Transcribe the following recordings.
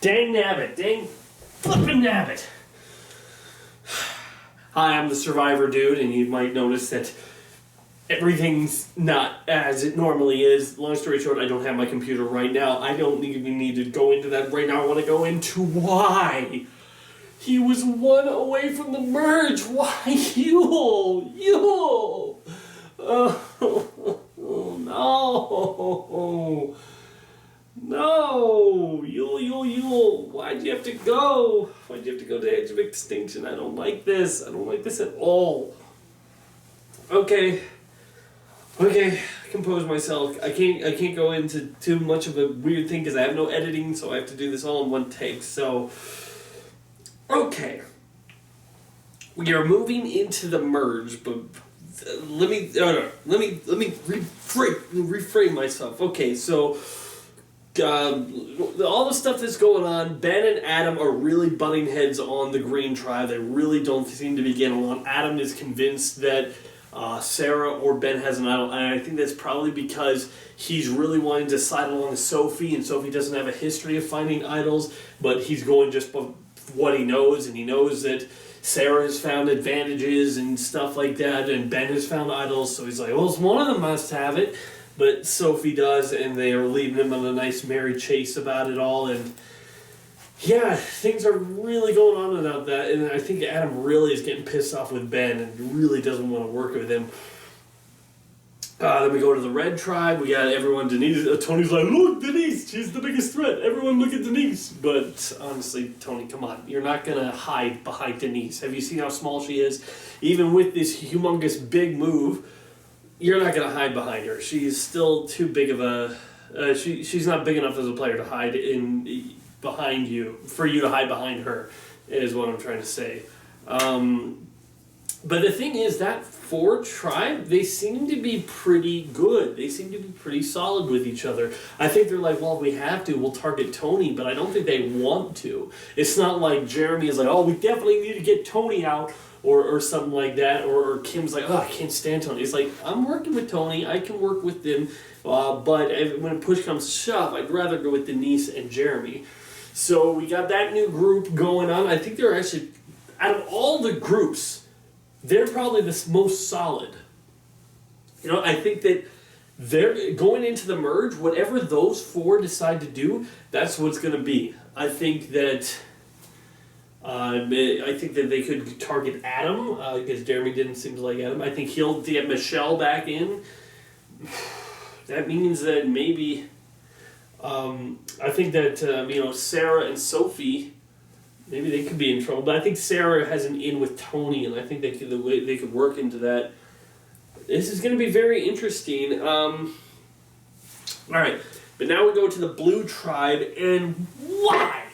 Dang nabbit. Dang flippin' nabbit. Hi, I'm the Survivor dude, and you might notice that everything's not as it normally is. Long story short, I don't have my computer right now. I don't even need to go into that right now. I want to go into why he was one away from the merge. Why Yule? Yule! Oh, no. No. Yule. Why'd you have to go? Why'd you have to go to Edge of Extinction? I don't like this. I don't like this at all. Okay, compose myself. I can't go into too much of a weird thing because I have no editing, so I have to do this all in one take. So, okay, we are moving into the merge, but let me reframe myself. Okay, so all the stuff that's going on, Ben and Adam are really butting heads on the Green Tribe. They really don't seem to be getting along. Adam is convinced that Sarah or Ben has an idol, and I think that's probably because he's really wanting to side along with Sophie, and Sophie doesn't have a history of finding idols, but he's going just by what he knows, and he knows that Sarah has found advantages and stuff like that, and Ben has found idols, so he's like, well, one of them must have it, but Sophie does, and they are leaving him on a nice merry chase about it all, and yeah, things are really going on about that, and I think Adam really is getting pissed off with Ben and really doesn't want to work with him. Then we go to the Red Tribe. We got everyone. Denise. Tony's like, look, Denise, she's the biggest threat. Everyone look at Denise. But honestly, Tony, come on. You're not going to hide behind Denise. Have you seen how small she is? Even with this humongous big move, you're not going to hide behind her. She's still too big of a... she's not big enough as a player to hide behind you, for you to hide behind her, is what I'm trying to say. But the thing is, that Ford tribe, they seem to be pretty good. They seem to be pretty solid with each other. I think they're like, well, if we have to, we'll target Tony, but I don't think they want to. It's not like Jeremy is like, oh, we definitely need to get Tony out, or something like that, or Kim's like, oh, I can't stand Tony. It's like, I'm working with Tony, I can work with them, but when push comes to shove, I'd rather go with Denise and Jeremy. So we got that new group going on. I think they're actually, out of all the groups, they're probably the most solid. You know, I think that they're going into the merge, whatever those four decide to do, that's what's going to be. I think that they could target Adam, because Jeremy didn't seem to like Adam. I think he'll get Michelle back in. That means that maybe... I think that, Sarah and Sophie, maybe they could be in trouble, but I think Sarah has an in with Tony, and I think they could work into that. This is going to be very interesting. Alright, but now we go to the Blue Tribe, and why?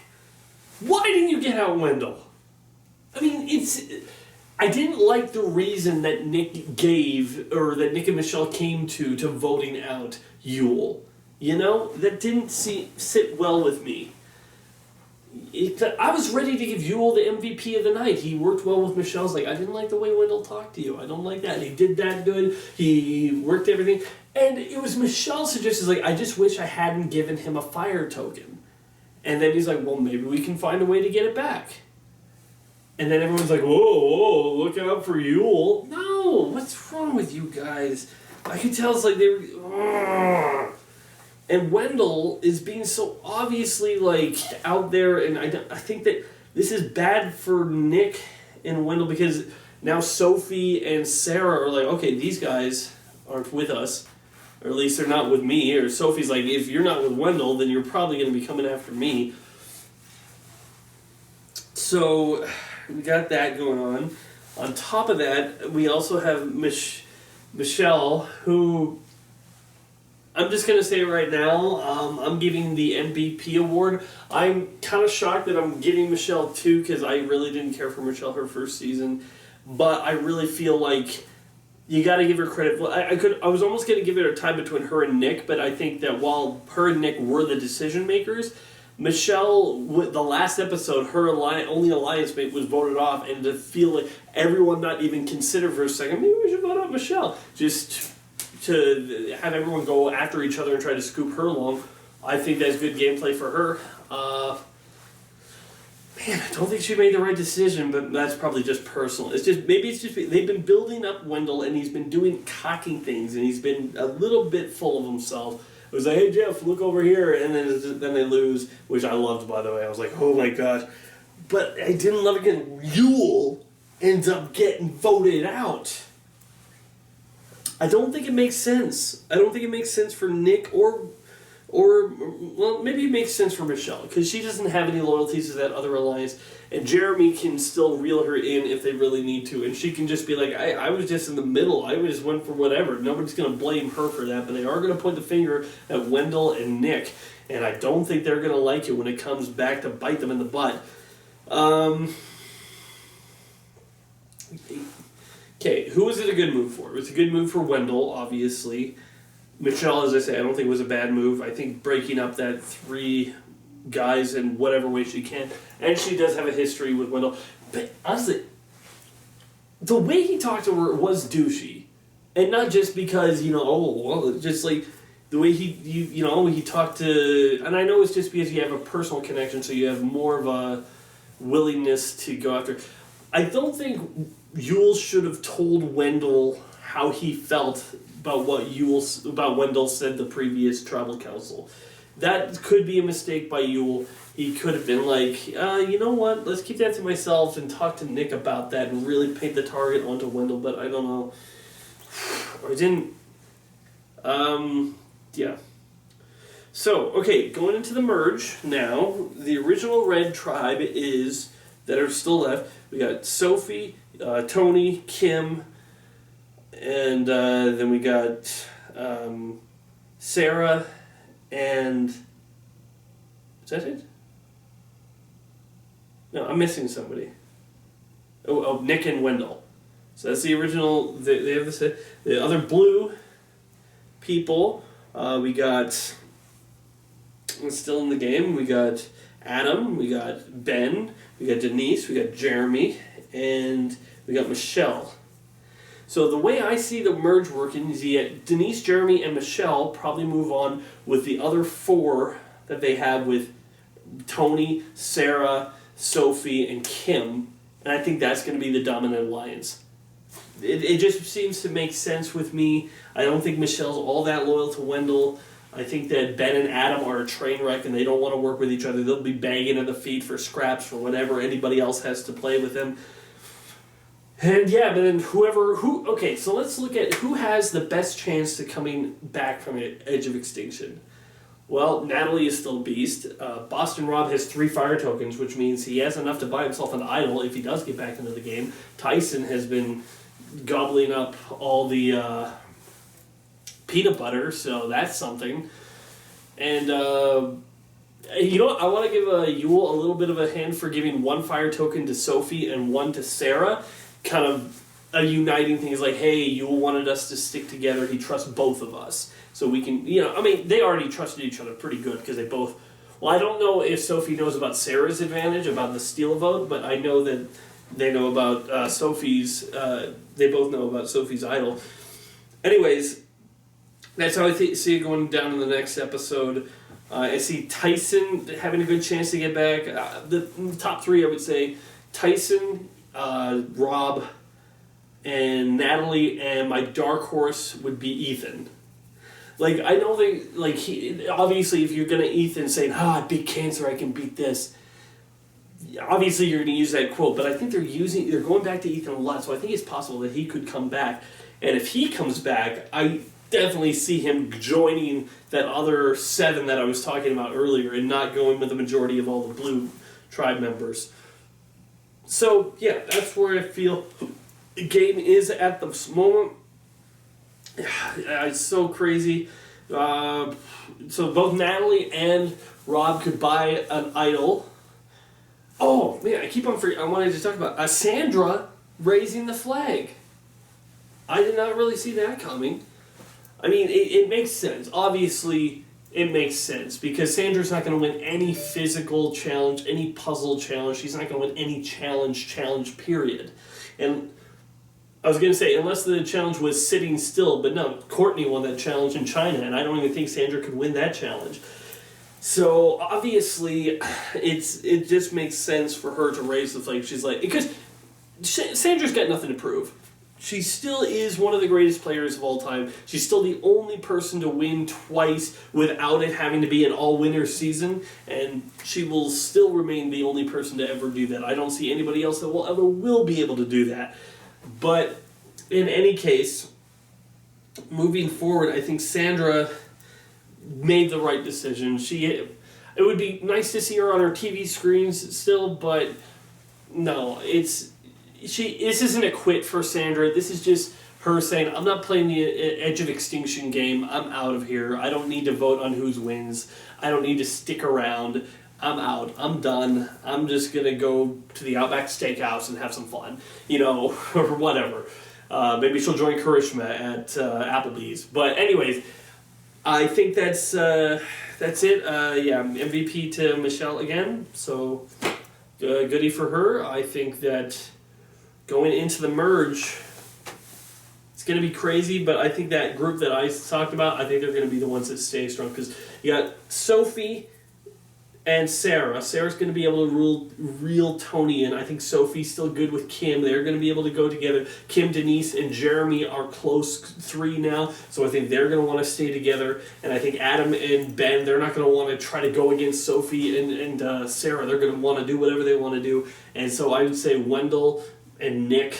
Why didn't you get out Wendell? I mean, I didn't like the reason that Nick gave, or that Nick and Michelle came to voting out Yule. You know, that didn't sit well with me. I was ready to give Yule the MVP of the night. He worked well with Michelle's like, I didn't like the way Wendell talked to you. I don't like that. He did that good. He worked everything. And it was Michelle suggested, like, I just wish I hadn't given him a fire token. And then he's like, well, maybe we can find a way to get it back. And then everyone's like, whoa, look out for Yule. No, what's wrong with you guys? I could tell it's like they were... And Wendell is being so obviously, like, out there, and I think that this is bad for Nick and Wendell, because now Sophie and Sarah are like, okay, these guys aren't with us, or at least they're not with me, or Sophie's like, if you're not with Wendell, then you're probably going to be coming after me. So, we got that going on. On top of that, we also have Michelle, who... I'm just going to say right now, I'm giving the MVP award. I'm kind of shocked that I'm giving Michelle 2, because I really didn't care for Michelle her first season. But I really feel like you got to give her credit. I was almost going to give it a tie between her and Nick, but I think that while her and Nick were the decision makers, Michelle, with the last episode, her only alliance mate was voted off, and to feel like everyone not even consider for a second, maybe we should vote out Michelle. Just to have everyone go after each other and try to scoop her along, I think that's good gameplay for her. don't think she made the right decision, but that's probably just personal. Maybe it's just they've been building up Wendell, and he's been doing cocking things, and he's been a little bit full of himself. It was like, hey Jeff, look over here, and then they lose, which I loved, by the way. I was like, oh my gosh. But I didn't love it again. Yule ends up getting voted out. I don't think it makes sense. I don't think it makes sense for Nick or well, maybe it makes sense for Michelle, because she doesn't have any loyalties to that other alliance, and Jeremy can still reel her in if they really need to, and she can just be like, I was just in the middle, I just went for whatever. Nobody's going to blame her for that, but they are going to point the finger at Wendell and Nick, and I don't think they're going to like it when it comes back to bite them in the butt. Okay, who was it a good move for? It was a good move for Wendell, obviously. Michelle, as I say, I don't think it was a bad move. I think breaking up that 3 guys in whatever way she can, and she does have a history with Wendell. But honestly, the way he talked to her was douchey, and not just because just like the way he talked to. And I know it's just because you have a personal connection, so you have more of a willingness to go after. I don't think Yule should have told Wendell how he felt about what Wendell said the previous tribal council. That could be a mistake by Yule. He could have been like, you know what, let's keep that to myself and talk to Nick about that and really paint the target onto Wendell, but I don't know. Or I didn't. Yeah. So, okay, going into the merge now, the original red tribe that are still left, we got Sophie, Tony, Kim, and then we got Sarah, and is that it? No, I'm missing somebody. Oh, Nick and Wendell. So that's the original. They have the other blue people. We got still in the game. We got Adam. We got Ben. We got Denise. We got Jeremy, and we got Michelle. So the way I see the merge working is Denise, Jeremy, and Michelle probably move on with the other 4 that they have with Tony, Sarah, Sophie, and Kim. And I think that's going to be the dominant alliance. It just seems to make sense with me. I don't think Michelle's all that loyal to Wendell. I think that Ben and Adam are a train wreck and they don't want to work with each other. They'll be begging at the feet for scraps for whatever anybody else has to play with them. And yeah, but then okay, so let's look at who has the best chance to coming back from the edge of extinction. Well, Natalie is still beast. Boston Rob has 3 fire tokens, which means he has enough to buy himself an idol if he does get back into the game. Tyson has been gobbling up all the peanut butter, so that's something. And you know what? I want to give Yule a little bit of a hand for giving 1 fire token to Sophie and 1 to Sarah. Kind of a uniting thing is like, hey, Yule wanted us to stick together. He trusts both of us. So we can, they already trusted each other pretty good because they both, well, I don't know if Sophie knows about Sarah's advantage, about the steal vote, but I know that they know about Sophie's, they both know about Sophie's idol. Anyways, that's how I see it going down in the next episode. I see Tyson having a good chance to get back. The top 3, I would say, Tyson, Rob, and Natalie, and my dark horse would be Ethan. Like, I know obviously if you're going to Ethan saying, I beat cancer, I can beat this, obviously you're going to use that quote, but I think they're going back to Ethan a lot, so I think it's possible that he could come back. And if he comes back, I definitely see him joining that other 7 that I was talking about earlier and not going with the majority of all the blue tribe members. So, yeah, that's where I feel the game is at the moment. It's so crazy. So both Natalie and Rob could buy an idol. Oh, man, I keep on forgetting. I wanted to talk about Sandra raising the flag. I did not really see that coming. I mean, it makes sense. Obviously, it makes sense because Sandra's not going to win any physical challenge, any puzzle challenge. She's not going to win any challenge, period. And I was going to say, unless the challenge was sitting still, but no, Courtney won that challenge in China, and I don't even think Sandra could win that challenge. So obviously, it just makes sense for her to raise the flag. She's like, because Sandra's got nothing to prove. She still is one of the greatest players of all time. She's still the only person to win twice without it having to be an all-winner season, and she will still remain the only person to ever do that. I don't see anybody else that will be able to do that. But in any case, moving forward, I think Sandra made the right decision. It would be nice to see her on her TV screens still, but no, this isn't a quit for Sandra. This is just her saying, I'm not playing the Edge of Extinction game. I'm out of here. I don't need to vote on whose wins. I don't need to stick around. I'm out. I'm done. I'm just going to go to the Outback Steakhouse and have some fun, or whatever. Maybe she'll join Karishma at Applebee's. But anyways, I think that's it. MVP to Michelle again. So goodie for her. I think that going into the merge, it's going to be crazy, but I think that group that I talked about, I think they're going to be the ones that stay strong, because you got Sophie and Sarah. Sarah's going to be able to reel Tony in. I think Sophie's still good with Kim. They're going to be able to go together. Kim, Denise, and Jeremy are close three now, so I think they're going to want to stay together. And I think Adam and Ben, they're not going to want to try to go against Sophie and Sarah. They're going to want to do whatever they want to do. And so I would say Wendell and Nick,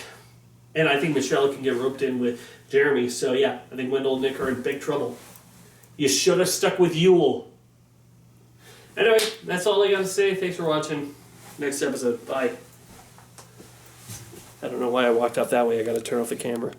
and I think Michelle can get roped in with Jeremy. So yeah, I think Wendell and Nick are in big trouble. You should have stuck with Yule. Anyway, that's all I got to say. Thanks for watching. Next episode. Bye. I don't know why I walked off that way. I got to turn off the camera.